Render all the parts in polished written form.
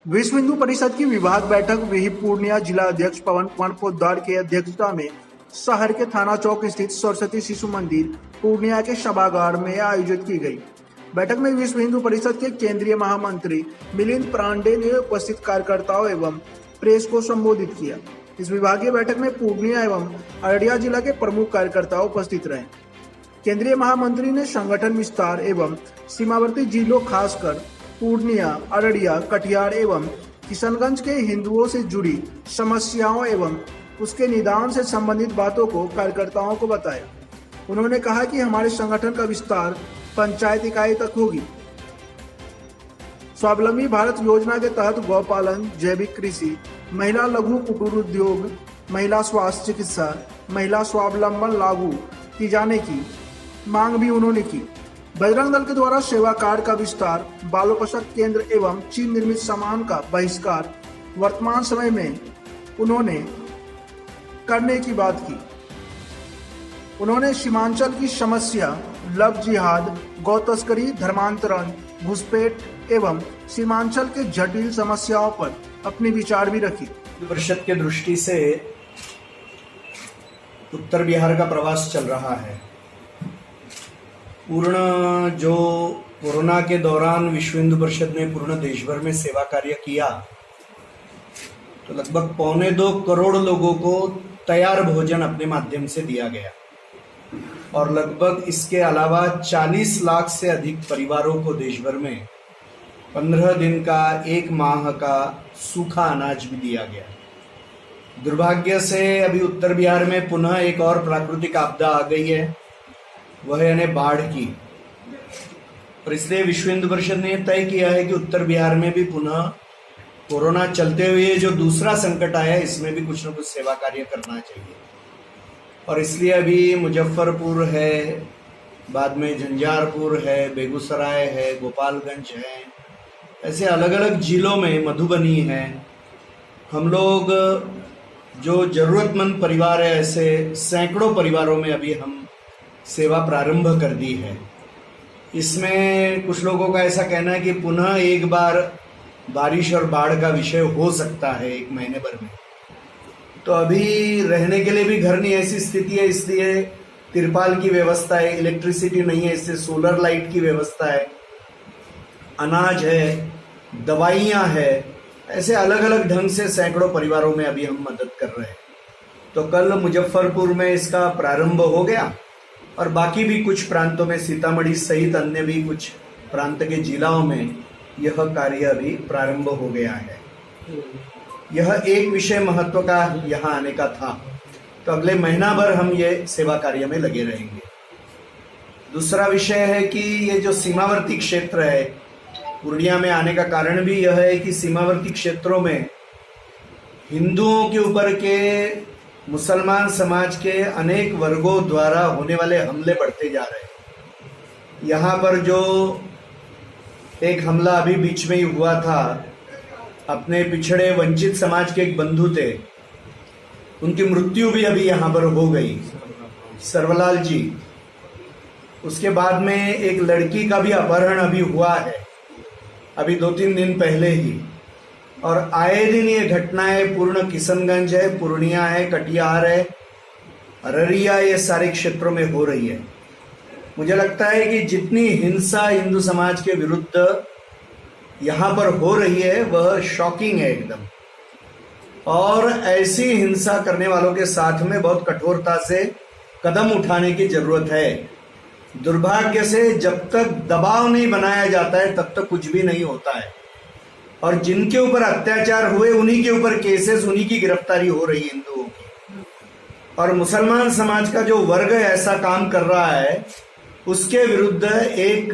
विश्व हिंदू परिषद की विभाग बैठक विहिप पूर्णिया जिला अध्यक्ष पवन कुमार पोद्दार की अध्यक्षता में शहर के थाना चौक स्थित सरस्वती शिशु मंदिर पूर्णिया के सभागार में आयोजित की गई। बैठक में विश्व हिंदू परिषद के केंद्रीय महामंत्री मिलिंद पांडे ने उपस्थित कार्यकर्ताओं एवं प्रेस को संबोधित किया। इस विभागीय बैठक में पूर्णिया एवं अररिया जिला के प्रमुख कार्यकर्ता उपस्थित रहे। केंद्रीय महामंत्री ने संगठन विस्तार एवं सीमावर्ती जिलों खासकर पूर्णिया, अररिया, कटिहार एवं किशनगंज के हिंदुओं से जुड़ी समस्याओं एवं उसके निदान से संबंधित बातों को कार्यकर्ताओं को बताया। उन्होंने कहा कि हमारे संगठन का विस्तार पंचायत इकाई तक होगी। स्वावलंबी भारत योजना के तहत गौपालन, जैविक कृषि, महिला लघु कुटीर उद्योग, महिला स्वास्थ्य चिकित्सा, महिला स्वावलंबन लागू की जाने की मांग भी उन्होंने की। बजरंग दल के द्वारा सेवा कार्ड का विस्तार, बालोपसक केंद्र एवं चीन निर्मित सामान का बहिष्कार वर्तमान समय में उन्होंने करने की बात की। उन्होंने सीमांचल की समस्या, लव जिहाद, गौ तस्करी, धर्मांतरण, घुसपैठ एवं सीमांचल के जटिल समस्याओं पर अपने विचार भी रखी। परिषद के दृष्टि से उत्तर बिहार का प्रवास चल रहा है। पूर्ण जो कोरोना के दौरान विश्व हिंदू परिषद ने पूर्ण देश भर में सेवा कार्य किया, तो लगभग 1.25 करोड़ लोगों को तैयार भोजन अपने माध्यम से दिया गया और लगभग इसके अलावा 40 लाख से अधिक परिवारों को देश भर में 15 दिन का, 1 माह का सूखा अनाज भी दिया गया। दुर्भाग्य से अभी उत्तर बिहार में पुनः एक और प्राकृतिक आपदा आ गई है, वह यानी बाढ़ की। और इसलिए विश्व हिंदू परिषद ने तय किया है कि उत्तर बिहार में भी पुनः कोरोना चलते हुए जो दूसरा संकट आया है, इसमें भी कुछ न कुछ सेवा कार्य करना चाहिए। और इसलिए अभी मुजफ्फरपुर है, बाद में झंझारपुर है, बेगूसराय है, गोपालगंज है, ऐसे अलग अलग जिलों में, मधुबनी है, हम लोग जो जरूरतमंद परिवार है, ऐसे सैकड़ों परिवारों में अभी हम सेवा प्रारंभ कर दी है। इसमें कुछ लोगों का ऐसा कहना है कि पुनः एक बार बारिश और बाढ़ का विषय हो सकता है 1 महीने भर में। तो अभी रहने के लिए भी घर नहीं, ऐसी स्थिति है, इसलिए तिरपाल की व्यवस्था है, इलेक्ट्रिसिटी नहीं है, इससे सोलर लाइट की व्यवस्था है, अनाज है, दवाइयाँ है, ऐसे अलग अलग ढंग से सैकड़ों परिवारों में अभी हम मदद कर रहे हैं। तो कल मुजफ्फरपुर में इसका प्रारंभ हो गया और बाकी भी कुछ प्रांतों में, सीतामढ़ी सहित अन्य भी कुछ प्रांत के जिलाओं में यह कार्य अभी प्रारंभ हो गया है। यह एक विषय महत्व का यहाँ आने का था, तो अगले महीना भर हम ये सेवा कार्य में लगे रहेंगे। दूसरा विषय है कि ये जो सीमावर्ती क्षेत्र है, पूर्णिया में आने का कारण भी यह है कि सीमावर्ती क्षेत्रों में हिंदुओं के ऊपर के, मुसलमान समाज के अनेक वर्गों द्वारा होने वाले हमले बढ़ते जा रहे हैं। यहाँ पर जो एक हमला अभी बीच में ही हुआ था, अपने पिछड़े वंचित समाज के एक बंधु थे, उनकी मृत्यु भी अभी यहाँ पर हो गई, सर्वलाल जी। उसके बाद में एक लड़की का भी अपहरण अभी हुआ है, अभी 2-3 दिन पहले ही। और आए दिन ये घटनाएं पूर्ण किशनगंज है, पूर्णिया है, कटिहार है, अररिया, ये सारे क्षेत्रों में हो रही है। मुझे लगता है कि जितनी हिंसा हिंदू समाज के विरुद्ध यहाँ पर हो रही है, वह शॉकिंग है एकदम। और ऐसी हिंसा करने वालों के साथ में बहुत कठोरता से कदम उठाने की जरूरत है। दुर्भाग्य से जब तक दबाव नहीं बनाया जाता है, तब तक कुछ भी नहीं होता है। और जिनके ऊपर अत्याचार हुए, उन्हीं के ऊपर केसेस, उन्हीं की गिरफ्तारी हो रही है हिंदुओं की। और मुसलमान समाज का जो वर्ग ऐसा काम कर रहा है, उसके विरुद्ध एक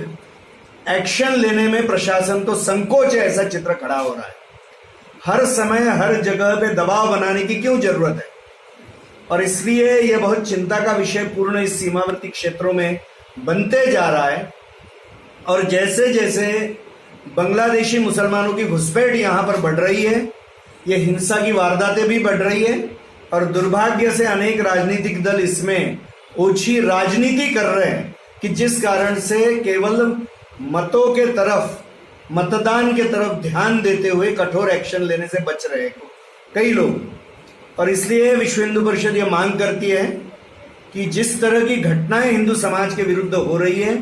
एक्शन लेने में प्रशासन तो संकोच है, ऐसा चित्र खड़ा हो रहा है। हर समय हर जगह पे दबाव बनाने की क्यों जरूरत है? और इसलिए यह बहुत चिंता का विषय पूर्ण इस सीमावर्ती क्षेत्रों में बनते जा रहा है। और जैसे जैसे बांग्लादेशी मुसलमानों की घुसपैठ यहाँ पर बढ़ रही है, ये हिंसा की वारदातें भी बढ़ रही है। और दुर्भाग्य से अनेक राजनीतिक दल इसमें ओछी राजनीति कर रहे हैं कि जिस कारण से केवल मतों के तरफ मतदान के तरफ ध्यान देते हुए कठोर एक्शन लेने से बच रहे हैं कई लोग। और इसलिए विश्व हिंदू परिषद ये मांग करती है कि जिस तरह की घटनाएं हिंदू समाज के विरुद्ध हो रही है,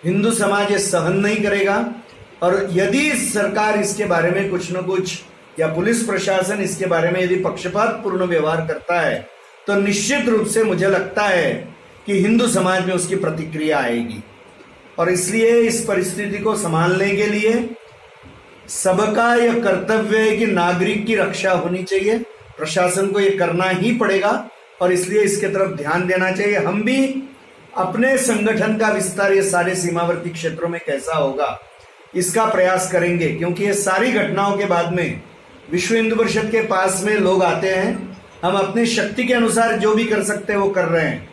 हिंदू समाज ये सहन नहीं करेगा। और यदि सरकार इसके बारे में कुछ न कुछ, या पुलिस प्रशासन इसके बारे में यदि पक्षपातपूर्ण व्यवहार करता है, तो निश्चित रूप से मुझे लगता है कि हिंदू समाज में उसकी प्रतिक्रिया आएगी। और इसलिए इस परिस्थिति को संभालने के लिए सबका यह कर्तव्य है कि नागरिक की रक्षा होनी चाहिए, प्रशासन को यह करना ही पड़ेगा और इसलिए इसके तरफ ध्यान देना चाहिए। हम भी अपने संगठन का विस्तार ये सारे सीमावर्ती क्षेत्रों में कैसा होगा इसका प्रयास करेंगे, क्योंकि ये सारी घटनाओं के बाद में विश्व हिंदू परिषद के पास में लोग आते हैं, हम अपनी शक्ति के अनुसार जो भी कर सकते हैं वो कर रहे हैं,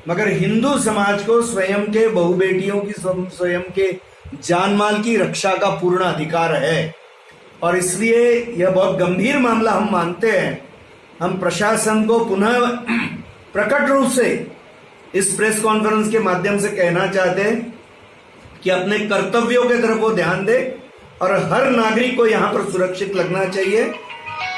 मगर हिंदू समाज को स्वयं के बहु बेटियों की, स्वयं के जान माल की रक्षा का पूर्ण अधिकार है। और इसलिए यह बहुत गंभीर मामला हम मानते हैं। हम प्रशासन को पुनः प्रकट रूप से इस प्रेस कॉन्फ्रेंस के माध्यम से कहना चाहते हैं कि अपने कर्तव्यों की तरफ वो ध्यान दे और हर नागरिक को यहां पर सुरक्षित लगना चाहिए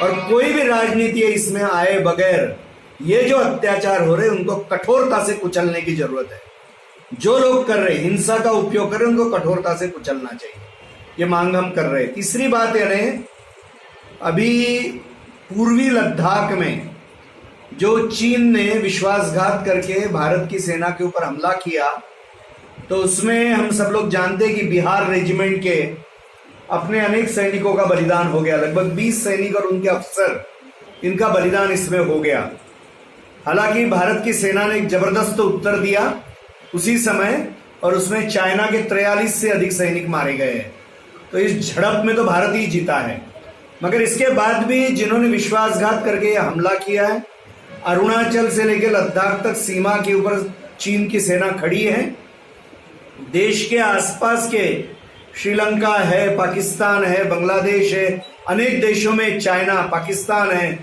और कोई भी राजनीति इसमें आए बगैर ये जो अत्याचार हो रहे हैं उनको कठोरता से कुचलने की जरूरत है। जो लोग कर रहे हिंसा का उपयोग कर रहे हैं उनको कठोरता से कुचलना चाहिए, ये मांग हम कर रहे हैं। तीसरी बात यह है, अभी पूर्वी लद्दाख में जो चीन ने विश्वासघात करके भारत की सेना के ऊपर हमला किया, तो उसमें हम सब लोग जानते हैं कि बिहार रेजिमेंट के अपने अनेक सैनिकों का बलिदान हो गया। लगभग 20 सैनिक और उनके अफसर, इनका बलिदान इसमें हो गया। हालांकि भारत की सेना ने एक जबरदस्त उत्तर दिया उसी समय और उसमें चाइना के 43 से अधिक सैनिक मारे गए हैं। तो इस झड़प में तो भारत ही जीता है, मगर इसके बाद भी जिन्होंने विश्वासघात करके यह हमला किया है, अरुणाचल से लेकर लद्दाख तक सीमा के ऊपर चीन की सेना खड़ी है। देश के आसपास के श्रीलंका है, पाकिस्तान है, बांग्लादेश है, अनेक देशों में चाइना, पाकिस्तान है,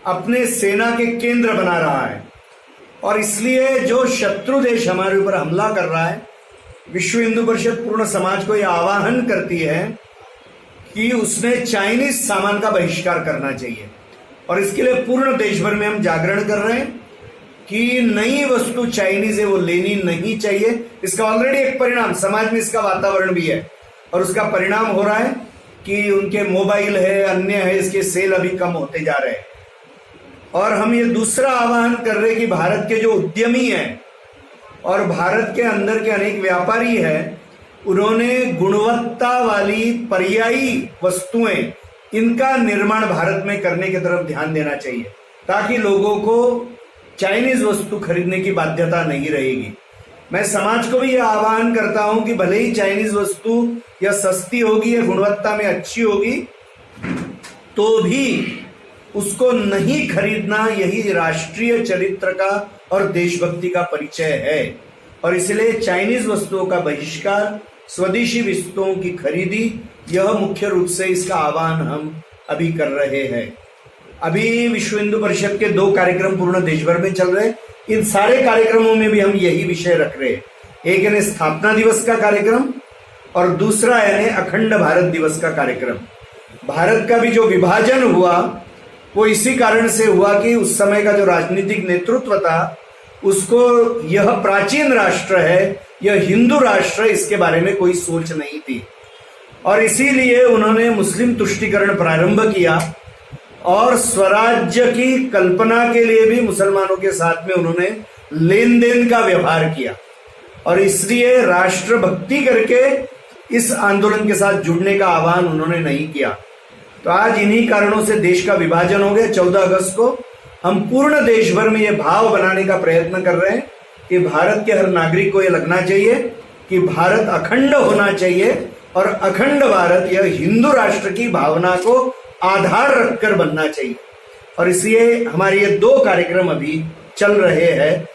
अपने सेना के केंद्र बना रहा है। और इसलिए जो शत्रु देश हमारे ऊपर हमला कर रहा है, विश्व हिंदू परिषद पूर्ण समाज को यह आह्वान करती है कि उसने चाइनीज सामान का बहिष्कार करना चाहिए। और इसके लिए पूर्ण देश भर में हम जागरण कर रहे हैं कि नई वस्तु चाइनीज है वो लेनी नहीं चाहिए। इसका ऑलरेडी एक परिणाम समाज में, इसका वातावरण भी है और उसका परिणाम हो रहा है कि उनके मोबाइल है, अन्य है, इसके सेल अभी कम होते जा रहे हैं। और हम ये दूसरा आह्वान कर रहे हैं कि भारत के जो उद्यमी हैं और भारत के अंदर के अनेक व्यापारी हैं, उन्होंने गुणवत्ता वाली पर्यायी वस्तुएं, इनका निर्माण भारत में करने की तरफ ध्यान देना चाहिए, ताकि लोगों को चाइनीज वस्तु खरीदने की बाध्यता नहीं रहेगी। मैं समाज को भी यह आह्वान करता हूं कि भले ही चाइनीज वस्तु या सस्ती होगी या गुणवत्ता में अच्छी होगी, तो भी उसको नहीं खरीदना यही राष्ट्रीय चरित्र का और देशभक्ति का परिचय है। और इसलिए चाइनीज वस्तुओं का बहिष्कार, स्वदेशी वस्तुओं की खरीदी, यह मुख्य रूप से इसका आह्वान हम अभी कर रहे हैं। अभी विश्व हिंदू परिषद के 2 कार्यक्रम पूर्ण देश भर में चल रहे हैं। इन सारे कार्यक्रमों में भी हम यही विषय रख रहे हैं। एक है स्थापना दिवस का कार्यक्रम और दूसरा है अखंड भारत दिवस का कार्यक्रम। भारत का भी जो विभाजन हुआ वो इसी कारण से हुआ कि उस समय का जो राजनीतिक नेतृत्व था उसको यह प्राचीन राष्ट्र है, यह हिंदू राष्ट्र है, इसके बारे में कोई सोच नहीं थी। और इसीलिए उन्होंने मुस्लिम तुष्टीकरण प्रारंभ किया और स्वराज्य की कल्पना के लिए भी मुसलमानों के साथ में उन्होंने लेन देन का व्यवहार किया और इसलिए राष्ट्रभक्ति करके इस आंदोलन के साथ जुड़ने का आह्वान उन्होंने नहीं किया। तो आज इन्हीं कारणों से देश का विभाजन हो गया। 14 अगस्त को हम पूर्ण देश भर में यह भाव बनाने का प्रयत्न कर रहे हैं कि भारत के हर नागरिक को यह लगना चाहिए कि भारत अखंड होना चाहिए और अखंड भारत यह हिंदू राष्ट्र की भावना को आधार रखकर बनना चाहिए। और इसलिए हमारे ये 2 कार्यक्रम अभी चल रहे हैं